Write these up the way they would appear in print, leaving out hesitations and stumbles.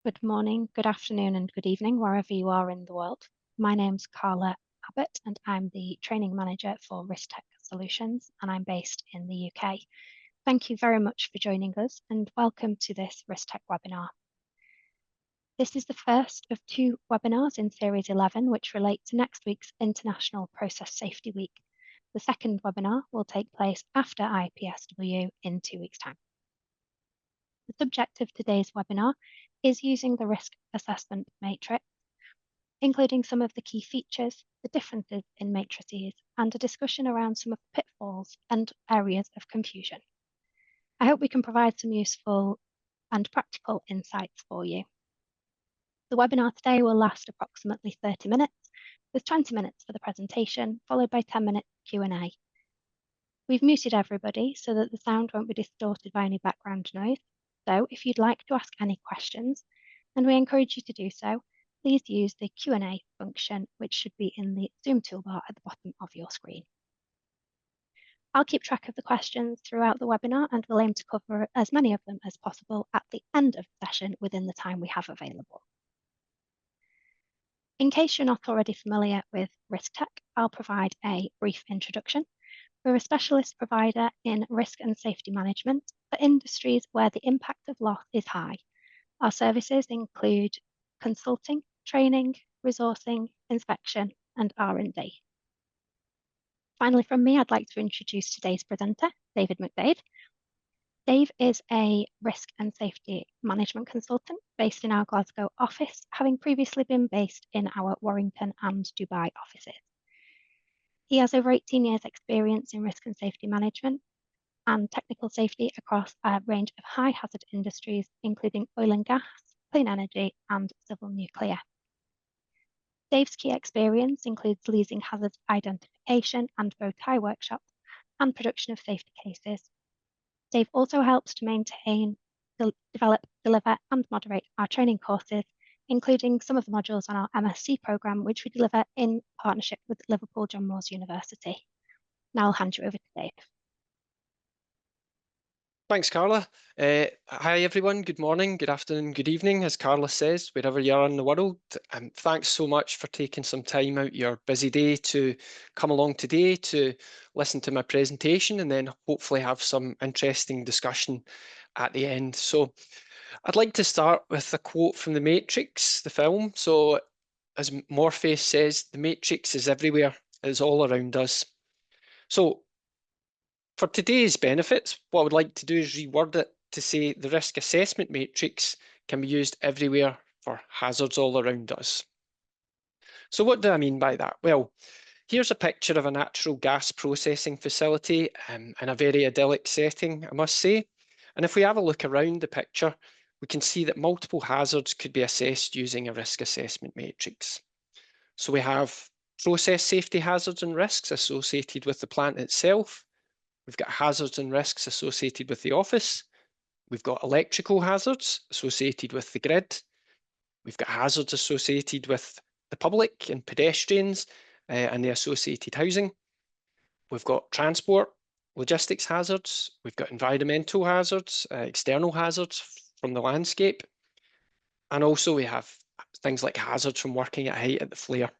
Good morning, good afternoon, and good evening, wherever you are in the world. My name's Carla Abbott, and I'm the Training Manager for Risk Tech Solutions, and I'm based in the UK. Thank you very much for joining us, and welcome to this Risk Tech webinar. This is the first of two webinars in Series 11, which relate to next week's International Process Safety Week. The second webinar will take place after IPSW in 2 weeks' time. The subject of today's webinar is using the risk assessment matrix, including some of the key features, the differences in matrices, and a discussion around some of the pitfalls and areas of confusion. I hope we can provide some useful and practical insights for you. The webinar today will last approximately 30 minutes, with 20 minutes for the presentation, followed by 10 minutes Q&A. We've muted everybody so that the sound won't be distorted by any background noise. So if you'd like to ask any questions, and we encourage you to do so, please use the Q&A function, which should be in the Zoom toolbar at the bottom of your screen. I'll keep track of the questions throughout the webinar and we'll aim to cover as many of them as possible at the end of the session within the time we have available. In case you're not already familiar with Risk Tech, I'll provide a brief introduction. We're a specialist provider in risk and safety management for industries where the impact of loss is high. Our services include consulting, training, resourcing, inspection, and R&D. Finally, from me, I'd like to introduce today's presenter, David McDade. Dave is a risk and safety management consultant based in our Glasgow office, having previously been based in our Warrington and Dubai offices. He has over 18 years' experience in risk and safety management and technical safety across a range of high hazard industries, including oil and gas, clean energy, and civil nuclear. Dave's key experience includes leading hazard identification and bow tie workshops and production of safety cases. Dave also helps to maintain, develop, deliver, and moderate our training courses, including some of the modules on our MSc programme, which we deliver in partnership with Liverpool John Moores University. Now I'll hand you over to Dave. Thanks, Carla. Hi, everyone. Good morning, good afternoon, good evening, as Carla says, wherever you are in the world. Thanks so much for taking some time out your busy day to come along today to listen to my presentation and then hopefully have some interesting discussion at the end. So I'd like to start with a quote from The Matrix, the film. So as Morpheus says, the Matrix is everywhere, it's all around us. So for today's benefits, what I would like to do is reword it to say the risk assessment matrix can be used everywhere for hazards all around us. So what do I mean by that? Well, here's a picture of a natural gas processing facility in a very idyllic setting, I must say. And if we have a look around the picture, we can see that multiple hazards could be assessed using a risk assessment matrix. So we have process safety hazards and risks associated with the plant itself. We've got hazards and risks associated with the office. We've got electrical hazards associated with the grid. We've got hazards associated with the public and pedestrians and the associated housing. We've got transport, logistics hazards. We've got environmental hazards, external hazards from the landscape. And also we have things like hazards from working at height at the flare.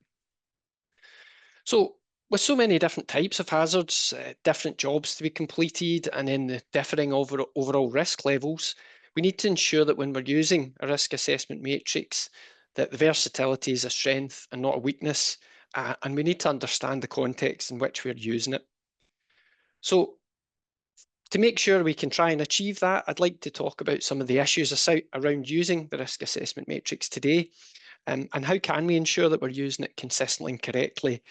So with so many different types of hazards, different jobs to be completed, and then the differing overall risk levels, we need to ensure that when we're using a risk assessment matrix, that the versatility is a strength and not a weakness, and we need to understand the context in which we're using it. So to make sure we can try and achieve that, I'd like to talk about some of the issues around using the risk assessment matrix today. And how can we ensure that we're using it consistently and correctly?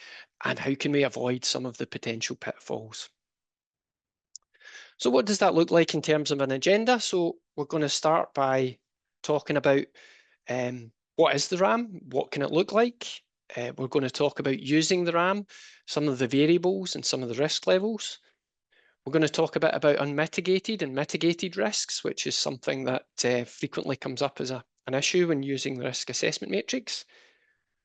And how can we avoid some of the potential pitfalls? So what does that look like in terms of an agenda? So we're going to start by talking about what is the RAM? What can it look like? We're going to talk about using the RAM, some of the variables and some of the risk levels. We're going to talk a bit about unmitigated and mitigated risks, which is something that frequently comes up as an issue when using the risk assessment matrix.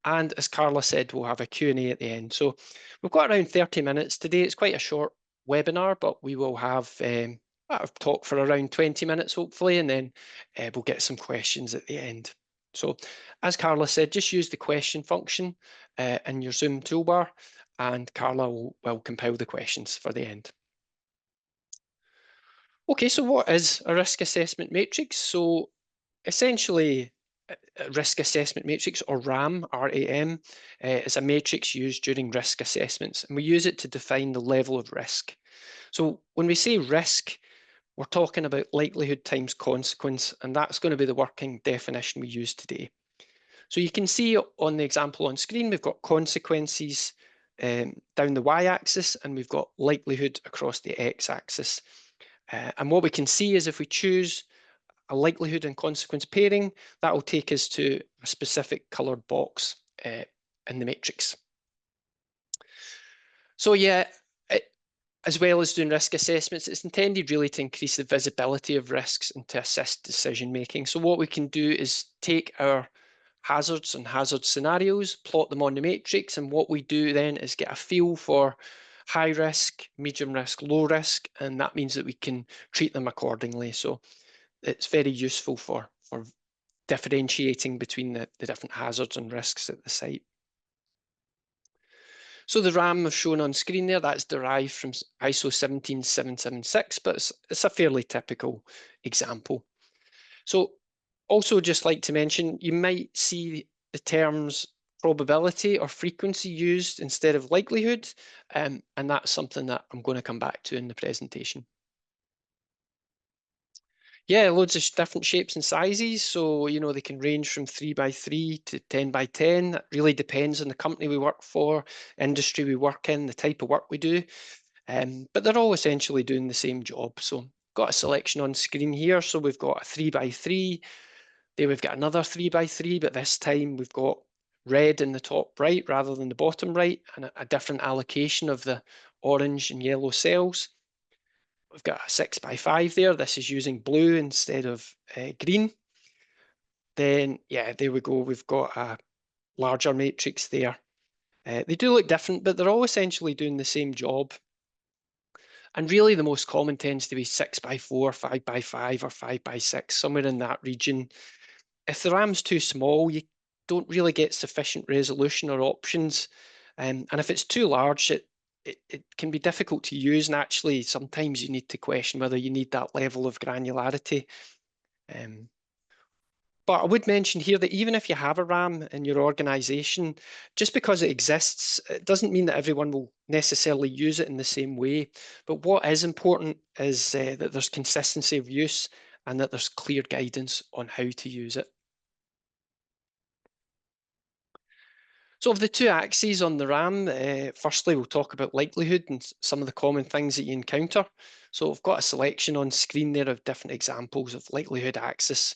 And as Carla said, we'll have a Q&A at the end. So we've got around 30 minutes today. It's quite a short webinar, but we will have I've talked for around 20 minutes, hopefully, and then we'll get some questions at the end. So as Carla said, just use the question function in your Zoom toolbar, and Carla will compile the questions for the end. Okay, so what is a risk assessment matrix? So essentially, a risk assessment matrix, or RAM, RAM, is a matrix used during risk assessments, and we use it to define the level of risk. So when we say risk, we're talking about likelihood times consequence, and that's going to be the working definition we use today. So you can see on the example on screen, we've got consequences down the y-axis, and we've got likelihood across the x-axis. And what we can see is if we choose a likelihood and consequence pairing, that will take us to a specific coloured box in the matrix. So yeah, as well as doing risk assessments, it's intended really to increase the visibility of risks and to assist decision making. So what we can do is take our hazards and hazard scenarios, plot them on the matrix, and what we do then is get a feel for high risk, medium risk, low risk, and that means that we can treat them accordingly. So it's very useful for differentiating between the different hazards and risks at the site. So the RAM I've shown on screen there, that's derived from ISO 17776, but it's a fairly typical example. So also just like to mention, you might see the terms probability or frequency used instead of likelihood, and that's something that I'm going to come back to in the presentation. Yeah, loads of different shapes and sizes. So, you know, they can range from 3x3 to 10x10. That really depends on the company we work for, industry we work in, the type of work we do. But they're all essentially doing the same job. So got a selection on screen here. So we've got a 3x3. There we've got another 3x3, but this time we've got red in the top right rather than the bottom right, and a different allocation of the orange and yellow cells. We've got a 6x5 there. This is using blue instead of green. Then, yeah, there we go. We've got a larger matrix there. They do look different, but they're all essentially doing the same job. And really the most common tends to be 6x4, 5x5, or 5x6, somewhere in that region. If the RAM's too small, you don't really get sufficient resolution or options. And if it's too large, it can be difficult to use, and actually sometimes you need to question whether you need that level of granularity. But I would mention here that even if you have a RAM in your organization, just because it exists, it doesn't mean that everyone will necessarily use it in the same way. But what is important is that there's consistency of use and that there's clear guidance on how to use it. So of the two axes on the RAM, firstly, we'll talk about likelihood and some of the common things that you encounter. So I've got a selection on screen there of different examples of likelihood axis.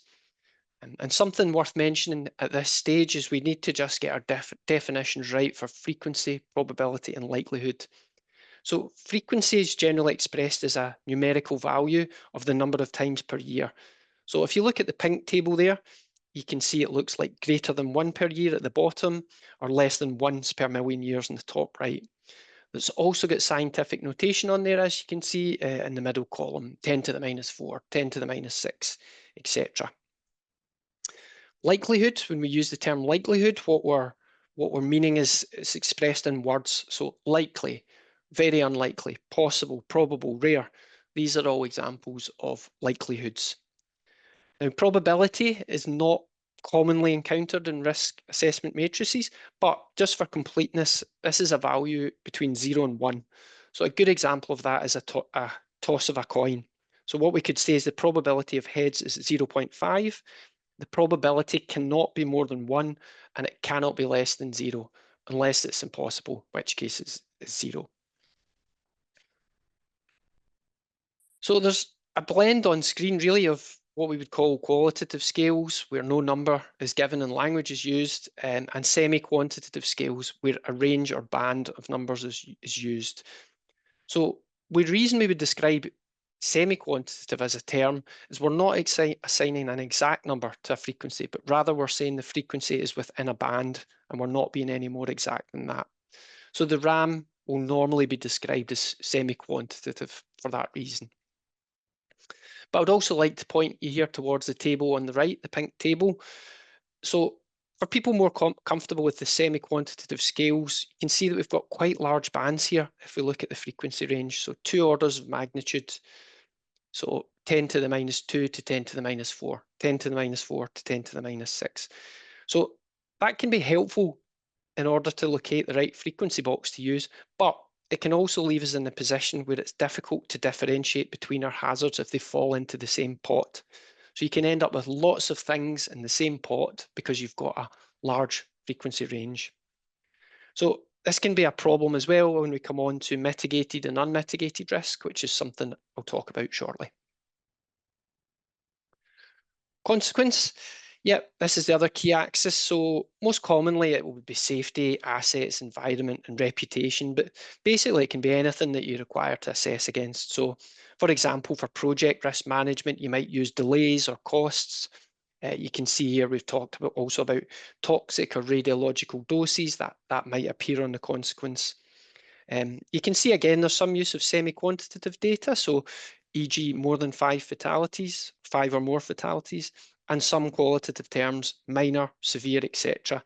And something worth mentioning at this stage is we need to just get our definitions right for frequency, probability, and likelihood. So frequency is generally expressed as a numerical value of the number of times per year. So if you look at the pink table there, you can see it looks like greater than 1 per year at the bottom, or less than once per million years in the top right. It's also got scientific notation on there, as you can see in the middle column, 10 to the minus 4, 10 to the minus 6, etc. Likelihood, when we use the term likelihood, what we're meaning is it's expressed in words. So likely, very unlikely, possible, probable, rare. These are all examples of likelihoods. Now, probability is not commonly encountered in risk assessment matrices, but just for completeness, this is a value between 0 and 1. So a good example of that is a toss of a coin. So what we could say is the probability of heads is 0.5. The probability cannot be more than 1, and it cannot be less than 0, unless it's impossible, in which case it's 0. So there's a blend on screen really of what we would call qualitative scales, where no number is given and language is used, and semi-quantitative scales, where a range or band of numbers is used. So the reason we would describe semi-quantitative as a term is we're not assigning an exact number to a frequency, but rather we're saying the frequency is within a band, and we're not being any more exact than that. So the RAM will normally be described as semi-quantitative for that reason. But I'd also like to point you here towards the table on the right, the pink table. So for people more comfortable with the semi-quantitative scales, you can see that we've got quite large bands here if we look at the frequency range. So 2 orders of magnitude. So 10 to the minus 2 to 10 to the minus 4, 10 to the minus 4 to 10 to the minus 6. So that can be helpful in order to locate the right frequency box to use, but it can also leave us in a position where it's difficult to differentiate between our hazards if they fall into the same pot. So you can end up with lots of things in the same pot because you've got a large frequency range. So this can be a problem as well when we come on to mitigated and unmitigated risk, which is something I'll talk about shortly. Consequence, yep, this is the other key axis. So most commonly it would be safety, assets, environment, and reputation, but basically it can be anything that you require to assess against. So for example, for project risk management, you might use delays or costs. You can see here we've talked about also about toxic or radiological doses that might appear on the consequence. You can see again there's some use of semi-quantitative data, so e.g. more than 5 fatalities, 5 or more fatalities, and some qualitative terms, minor, severe, etc.,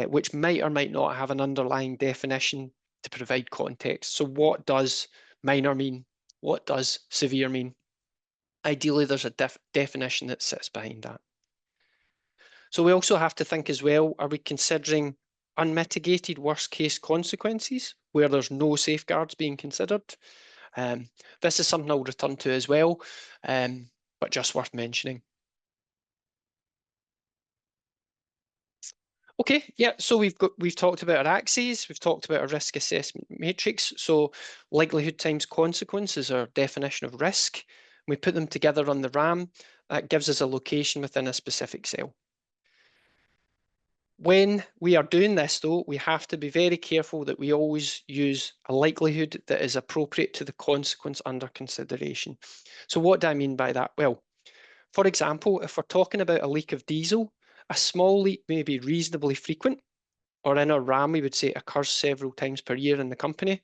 which might or might not have an underlying definition to provide context. So what does minor mean? What does severe mean? Ideally, there's a definition that sits behind that. So we also have to think as well, are we considering unmitigated worst case consequences where there's no safeguards being considered? This is something I'll return to as well, but just worth mentioning. Okay, yeah, so we've talked about our axes, we've talked about our risk assessment matrix. So likelihood times consequence is our definition of risk. We put them together on the RAM. That gives us a location within a specific cell. When we are doing this, though, we have to be very careful that we always use a likelihood that is appropriate to the consequence under consideration. So what do I mean by that? Well, for example, if we're talking about a leak of diesel, a small leak may be reasonably frequent, or in our RAM, we would say it occurs several times per year in the company,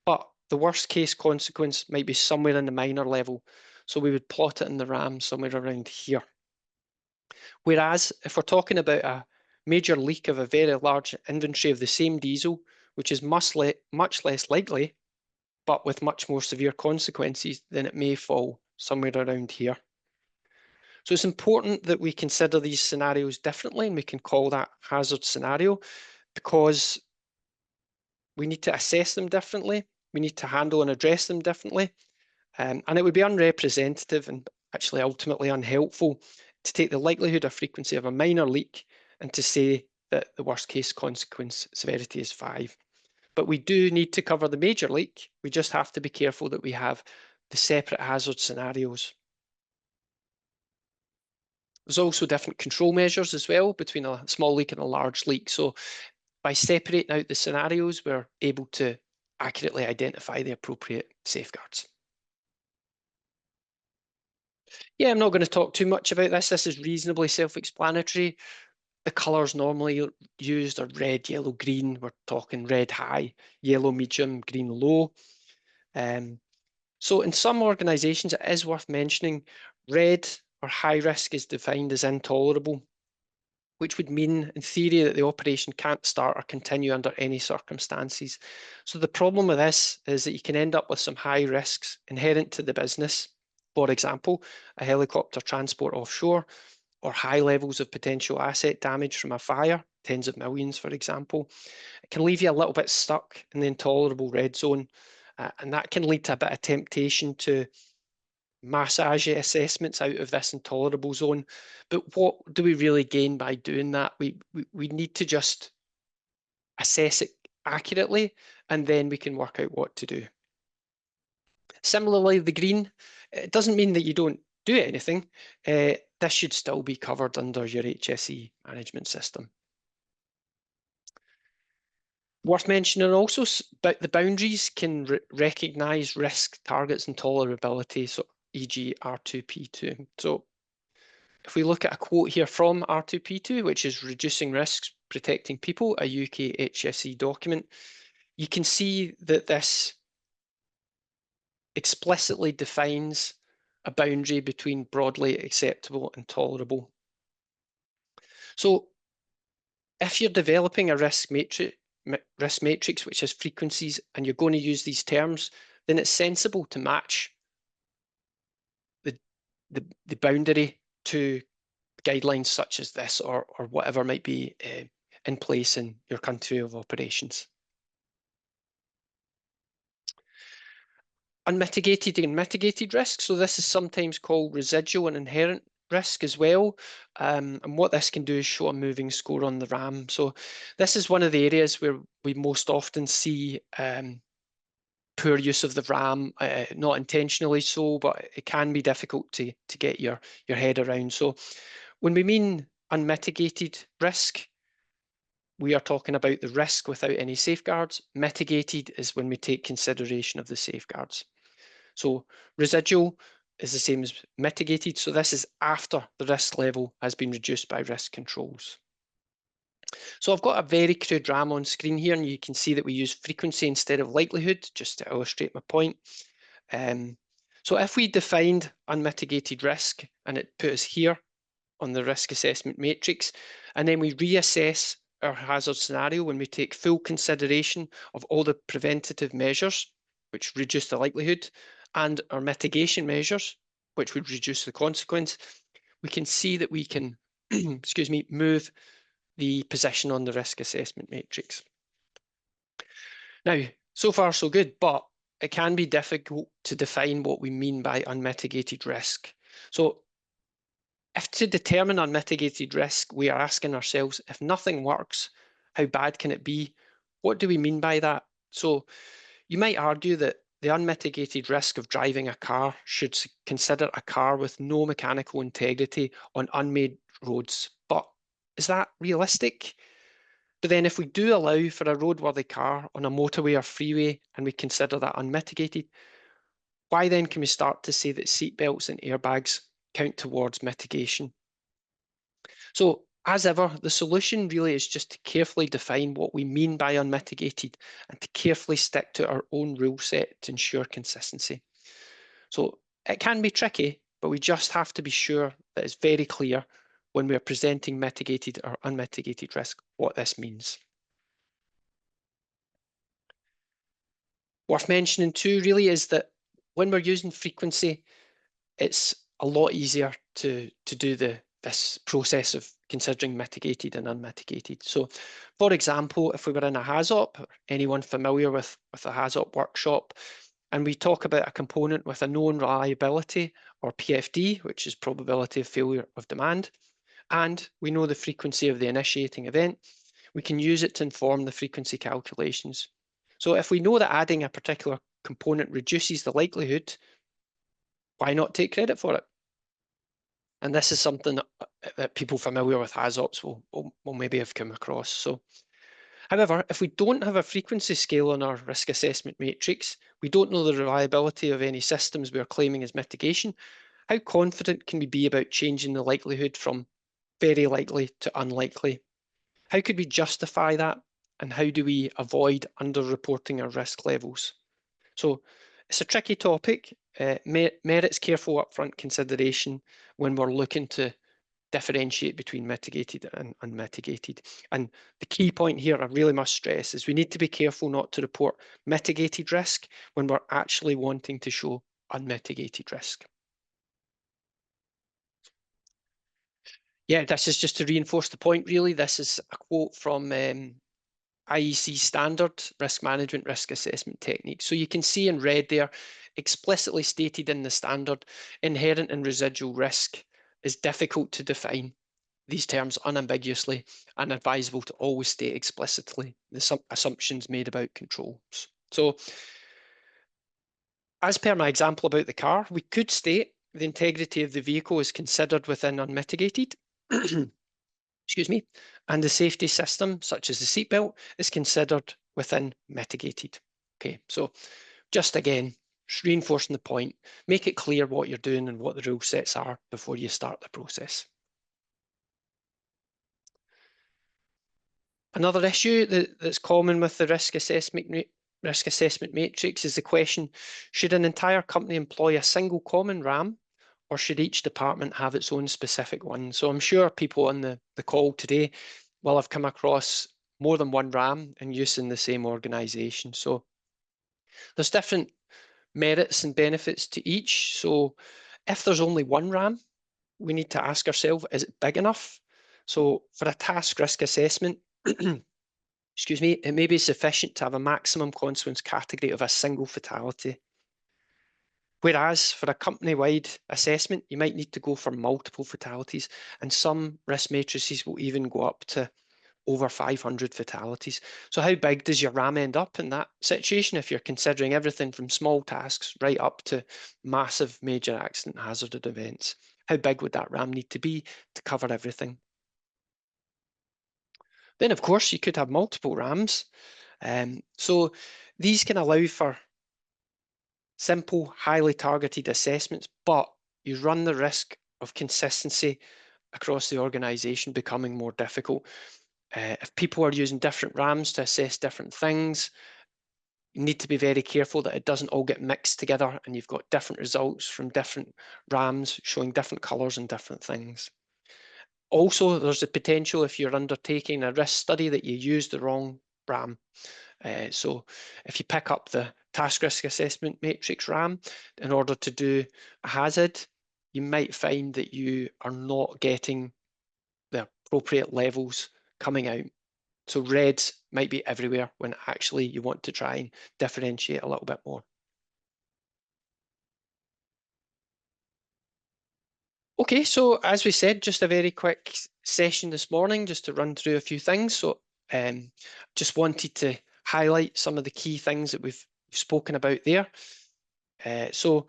but the worst case consequence might be somewhere in the minor level. So we would plot it in the RAM somewhere around here. Whereas if we're talking about a major leak of a very large inventory of the same diesel, which is much less likely, but with much more severe consequences, then it may fall somewhere around here. So it's important that we consider these scenarios differently, and we can call that hazard scenario, because we need to assess them differently. We need to handle and address them differently. And it would be unrepresentative and actually ultimately unhelpful to take the likelihood or frequency of a minor leak and to say that the worst case consequence severity is 5. But we do need to cover the major leak. We just have to be careful that we have the separate hazard scenarios. There's also different control measures as well between a small leak and a large leak. So by separating out the scenarios, we're able to accurately identify the appropriate safeguards. Yeah, I'm not going to talk too much about this. This is reasonably self-explanatory. The colours normally used are red, yellow, green. We're talking red high, yellow medium, green low. So in some organisations, it is worth mentioning red or high risk is defined as intolerable, which would mean in theory that the operation can't start or continue under any circumstances. So the problem with this is that you can end up with some high risks inherent to the business. For example, a helicopter transport offshore, or high levels of potential asset damage from a fire, tens of millions, for example. It can leave you a little bit stuck in the intolerable red zone, and that can lead to a bit of temptation to massage assessments out of this intolerable zone. But what do we really gain by doing that? We need to just assess it accurately, and then we can work out what to do. Similarly, the green, it doesn't mean that you don't do anything. This should still be covered under your HSE management system. Worth mentioning also, but the boundaries can recognise risk, targets and tolerability, so e.g. R2P2. So if we look at a quote here from R2P2, which is Reducing Risks, Protecting People, a UK HSE document, you can see that this explicitly defines a boundary between broadly acceptable and tolerable. So if you're developing a risk matrix, which has frequencies, and you're going to use these terms, then it's sensible to match the boundary to guidelines such as this, or whatever might be in place in your country of operations. Unmitigated and mitigated risk. So this is sometimes called residual and inherent risk as well. And what this can do is show a moving score on the RAM. So this is one of the areas where we most often see poor use of the RAM, not intentionally so, but it can be difficult to get your head around. So when we mean unmitigated risk, we are talking about the risk without any safeguards. Mitigated is when we take consideration of the safeguards. So residual is the same as mitigated. So this is after the risk level has been reduced by risk controls. So I've got a very crude RAM on screen here, and you can see that we use frequency instead of likelihood, just to illustrate my point. So if we defined unmitigated risk and it put us here on the risk assessment matrix, and then we reassess our hazard scenario when we take full consideration of all the preventative measures, which reduce the likelihood, and our mitigation measures, which would reduce the consequence, we can see that we can, excuse me, move the position on the risk assessment matrix. Now, so far so good, but it can be difficult to define what we mean by unmitigated risk. So if to determine unmitigated risk, we are asking ourselves, if nothing works, how bad can it be? What do we mean by that? So you might argue that the unmitigated risk of driving a car should consider a car with no mechanical integrity on unmade roads. But is that realistic? But then if we do allow for a roadworthy car on a motorway or freeway and we consider that unmitigated, why then can we start to say that seatbelts and airbags count towards mitigation? So as ever, the solution really is just to carefully define what we mean by unmitigated and to carefully stick to our own rule set to ensure consistency. So it can be tricky, but we just have to be sure that it's very clear when we're presenting mitigated or unmitigated risk what this means. Worth mentioning too really is that when we're using frequency, it's a lot easier to do this process of considering mitigated and unmitigated. So for example, if we were in a HAZOP, or anyone familiar with a HAZOP workshop, and we talk about a component with a known reliability, or PFD, which is probability of failure of demand, and we know the frequency of the initiating event, we can use it to inform the frequency calculations. So if we know that adding a particular component reduces the likelihood, why not take credit for it? And this is something that people familiar with HAZOPs will maybe have come across. So, however, if we don't have a frequency scale on our risk assessment matrix, we don't know the reliability of any systems we are claiming as mitigation, how confident can we be about changing the likelihood from very likely to unlikely? How could we justify that? And how do we avoid underreporting our risk levels? So it's a tricky topic, merits careful upfront consideration when we're looking to differentiate between mitigated and unmitigated. And the key point here I really must stress is we need to be careful not to report mitigated risk when we're actually wanting to show unmitigated risk. Yeah, this is just to reinforce the point really. This is a quote from IEC standard risk management risk assessment technique. So you can see in red there, explicitly stated in the standard, inherent and residual risk is difficult to define. These terms unambiguously and advisable to always state explicitly the assumptions made about controls. So as per my example about the car, we could state the integrity of the vehicle is considered within unmitigated. Excuse me, and the safety system, such as the seatbelt, is considered within mitigated. Okay, so just again, reinforcing the point, make it clear what you're doing and what the rule sets are before you start the process. Another issue that's common with the risk assessment matrix is the question, should an entire company employ a single common RAM or should each department have its own specific one? So I'm sure people on the call today will have come across more than one RAM in use in the same organization. So there's different merits and benefits to each. So if there's only one RAM, we need to ask ourselves, is it big enough? So for a task risk assessment, excuse me, it may be sufficient to have a maximum consequence category of a single fatality. Whereas for a company-wide assessment, you might need to go for multiple fatalities, and some risk matrices will even go up to over 500 fatalities. So how big does your RAM end up in that situation if you're considering everything from small tasks right up to massive major accident hazarded events? How big would that RAM need to be to cover everything? Then, of course, you could have multiple RAMs. So these can allow for simple, highly targeted assessments, but you run the risk of consistency across the organization becoming more difficult. If people are using different RAMs to assess different things, you need to be very careful that it doesn't all get mixed together and you've got different results from different RAMs showing different colors and different things. Also, there's the potential if you're undertaking a risk study that you use the wrong RAM. So if you pick up the task risk assessment matrix RAM in order to do a hazard, you might find that you are not getting the appropriate levels coming out. So reds might be everywhere when actually you want to try and differentiate a little bit more. Okay, so as we said, just a very quick session this morning, just to run through a few things. So just wanted to highlight some of the key things that we've spoken about there. So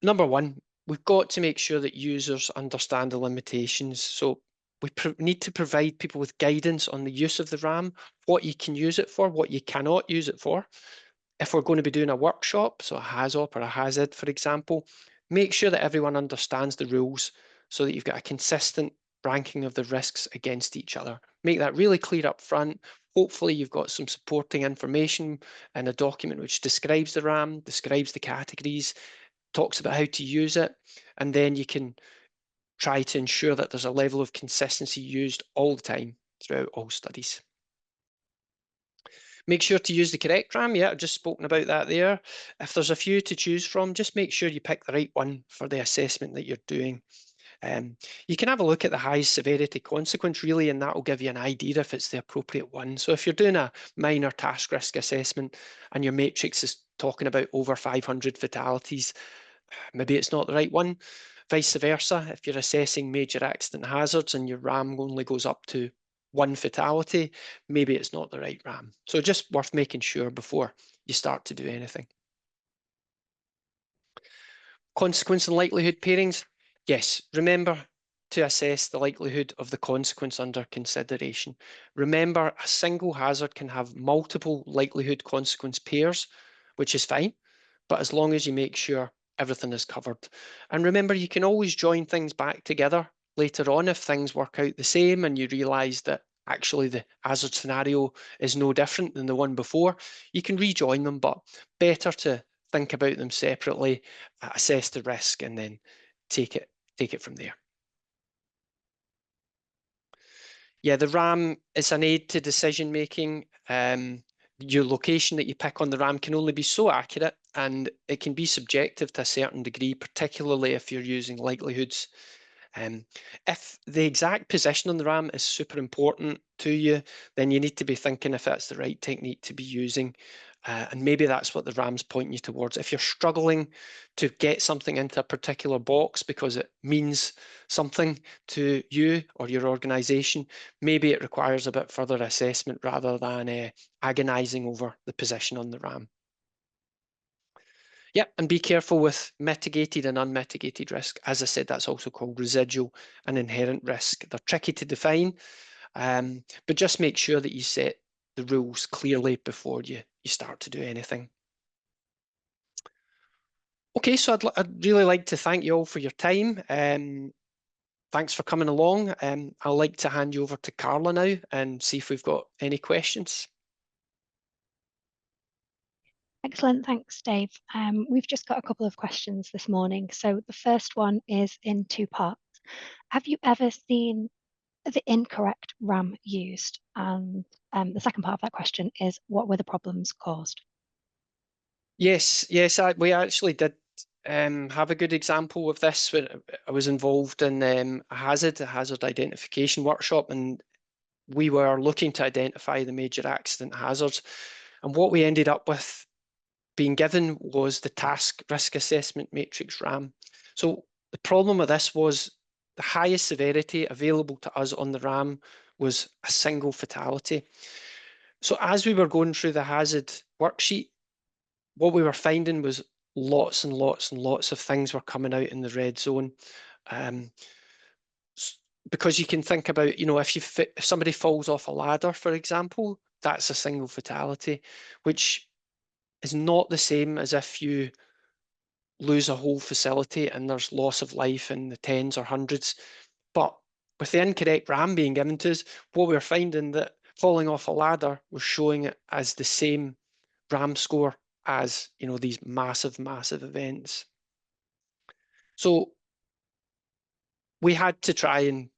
number one, we've got to make sure that users understand the limitations. So we need to provide people with guidance on the use of the RAM, what you can use it for, what you cannot use it for. If we're going to be doing a workshop, so a HAZOP or a HAZID, for example, make sure that everyone understands the rules so that you've got a consistent ranking of the risks against each other. Make that really clear up front. Hopefully you've got some supporting information in a document which describes the RAM, describes the categories, talks about how to use it, and then you can try to ensure that there's a level of consistency used all the time throughout all studies. Make sure to use the correct RAM. Yeah, I've just spoken about that there. If there's a few to choose from, just make sure you pick the right one for the assessment that you're doing. You can have a look at the highest severity consequence really, and that will give you an idea if it's the appropriate one. So if you're doing a minor task risk assessment and your matrix is talking about over 500 fatalities, maybe it's not the right one. Vice versa, if you're assessing major accident hazards and your RAM only goes up to one fatality, maybe it's not the right RAM. So just worth making sure before you start to do anything. Consequence and likelihood pairings. Yes, remember to assess the likelihood of the consequence under consideration. Remember, a single hazard can have multiple likelihood consequence pairs, which is fine, but as long as you make sure everything is covered. And remember, you can always join things back together later on if things work out the same and you realise that actually the hazard scenario is no different than the one before. You can rejoin them, but better to think about them separately, assess the risk, and then take it from there. Yeah, the RAM is an aid to decision making. Your location that you pick on the RAM can only be so accurate, and it can be subjective to a certain degree, particularly if you're using likelihoods. If the exact position on the RAM is super important to you, then you need to be thinking if that's the right technique to be using. And maybe that's what the RAM's pointing you towards. If you're struggling to get something into a particular box because it means something to you or your organization, maybe it requires a bit further assessment rather than agonizing over the position on the RAM. Yep, and be careful with mitigated and unmitigated risk. As I said, that's also called residual and inherent risk. They're tricky to define, but just make sure that you set the rules clearly before you start to do anything. Okay, so I'd really like to thank you all for your time. Thanks for coming along. I'd like to hand you over to Carla now and see if we've got any questions. Excellent, thanks, Dave. We've just got a couple of questions this morning. So the first one is in two parts. Have you ever seen the incorrect RAM used? And the second part of that question is, what were the problems caused? Yes, we actually did have a good example of this when I was involved in a hazard identification workshop, and we were looking to identify the major accident hazards. And what we ended up with being given was the task risk assessment matrix RAM. So the problem with this was the highest severity available to us on the RAM was a single fatality. So as we were going through the hazard worksheet, what we were finding was lots and lots and lots of things were coming out in the red zone. Um, because you can think about, if somebody falls off a ladder, for example, that's a single fatality, which is not the same as if you lose a whole facility and there's loss of life in the tens or hundreds. But with the incorrect RAM being given to us, what we were finding that falling off a ladder was showing it as the same RAM score as, these massive, massive events. So we had to try and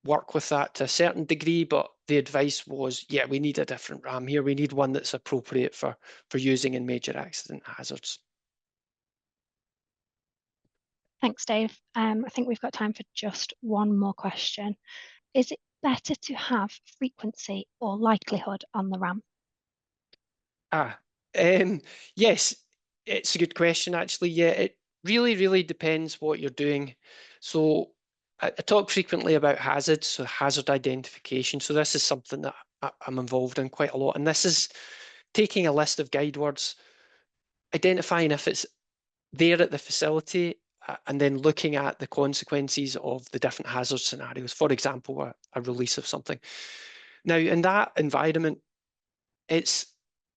work with that to a certain degree, but the advice was, yeah, we need a different RAM here. We need one that's appropriate for using in major accident hazards. Thanks, Dave. I think we've got time for just one more question. Is it better to have frequency or likelihood on the RAM? Ah, yes, it's a good question, actually. Yeah, it really, really depends what you're doing. So I talk frequently about hazards, so hazard identification. So this is something that I'm involved in quite a lot. And this is taking a list of guide words, identifying if it's there at the facility, and then looking at the consequences of the different hazard scenarios. For example, a release of something. Now, in that environment, it's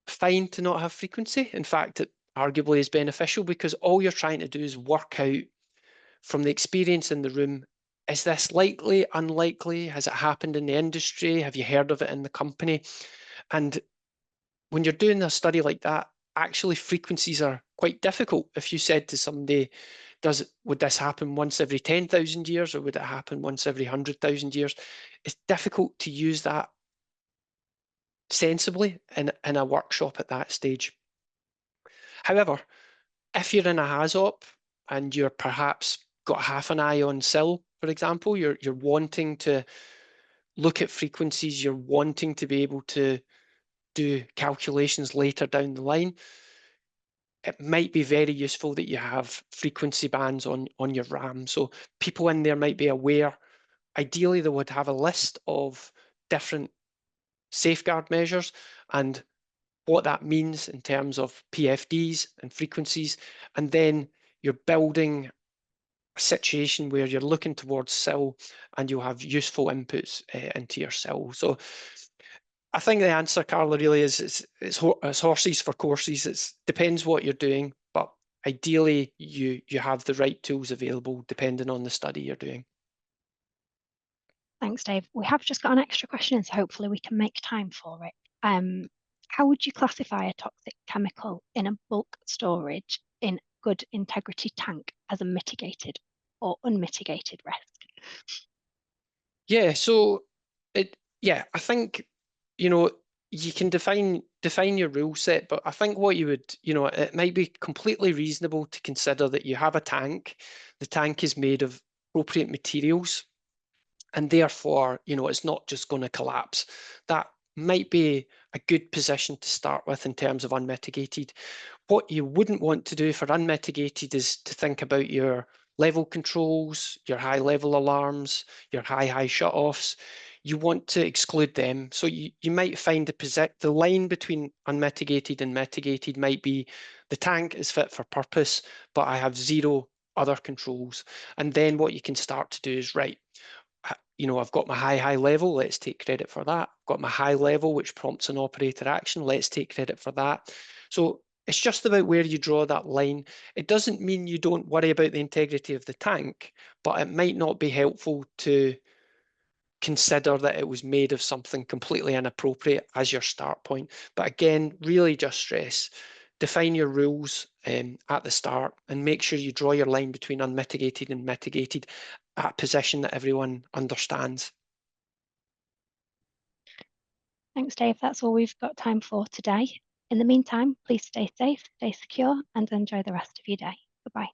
fine to not have frequency. In fact, it arguably is beneficial because all you're trying to do is work out from the experience in the room, is this likely, unlikely? Has it happened in the industry? Have you heard of it in the company? And when you're doing a study like that, actually frequencies are quite difficult. If you said to somebody, would this happen once every 10,000 years or would it happen once every 100,000 years? It's difficult to use that sensibly in a workshop at that stage. However, if you're in a HAZOP and you're perhaps got half an eye on SIL, for example, you're wanting to look at frequencies, you're wanting to be able to do calculations later down the line, it might be very useful that you have frequency bands on your RAM. So people in there might be aware. Ideally, they would have a list of different safeguard measures and what that means in terms of PFDs and frequencies. And then you're building a situation where you're looking towards SIL and you'll have useful inputs into your SIL. So I think the answer, Carla, really is it's horses for courses. It depends what you're doing, but ideally you have the right tools available depending on the study you're doing. Thanks, Dave. We have just got an extra question, so hopefully we can make time for it. How would you classify a toxic chemical in a bulk storage in good integrity tank as a mitigated or unmitigated risk? Yeah, so I think, you can define your rule set, but I think what you would, it might be completely reasonable to consider that you have a tank. The tank is made of appropriate materials, and therefore, it's not just going to collapse. That might be a good position to start with in terms of unmitigated. What you wouldn't want to do for unmitigated is to think about your level controls, your high level alarms, your high shutoffs. You want to exclude them. So you might find the line between unmitigated and mitigated might be the tank is fit for purpose, but I have zero other controls. And then what you can start to do is, right, I've got my high level, let's take credit for that. I've got my high level, which prompts an operator action, let's take credit for that. So it's just about where you draw that line. It doesn't mean you don't worry about the integrity of the tank, but it might not be helpful to consider that it was made of something completely inappropriate as your start point. But again, really just stress, define your rules at the start and make sure you draw your line between unmitigated and mitigated at a position that everyone understands. Thanks, Dave. That's all we've got time for today. In the meantime, please stay safe, stay secure, and enjoy the rest of your day. Goodbye.